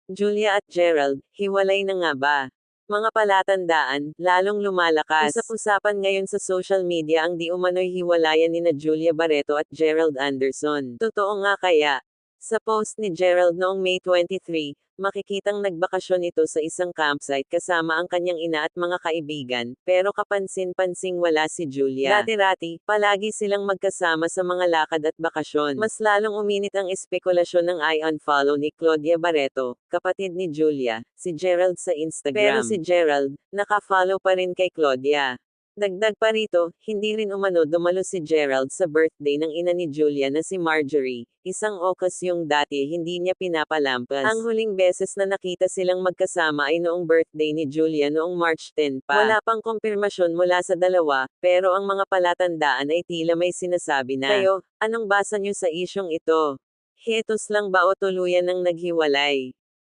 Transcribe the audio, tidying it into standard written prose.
Julia at Gerald, hiwalay na nga ba? Mga palatandaan, lalong lumalakas. Usap-usapan ngayon sa social media ang di umano'y hiwalayan nina Julia Barreto at Gerald Anderson. Totoo nga kaya? Sa post ni Gerald noong May 23, makikitang nagbakasyon ito sa isang campsite kasama ang kanyang ina at mga kaibigan, pero kapansin-pansing wala si Julia. Dati-rati, palagi silang magkasama sa mga lakad at bakasyon. Mas lalong uminit ang espekulasyon ng i-unfollow ni Claudia Barreto, kapatid ni Julia, si Gerald sa Instagram. Pero si Gerald, naka-follow pa rin kay Claudia. Dagdag pa rito, hindi rin umano dumalo si Gerald sa birthday ng ina ni Julia na si Marjorie, isang okasyong dati hindi niya pinapalampas. Ang huling beses na nakita silang magkasama ay noong birthday ni Julia noong March 10 pa. Wala pang kumpirmasyon mula sa dalawa, pero ang mga palatandaan ay tila may sinasabi na. Kayo, anong basa niyo sa isyong ito? Hetos lang ba o tuluyan ng naghiwalay?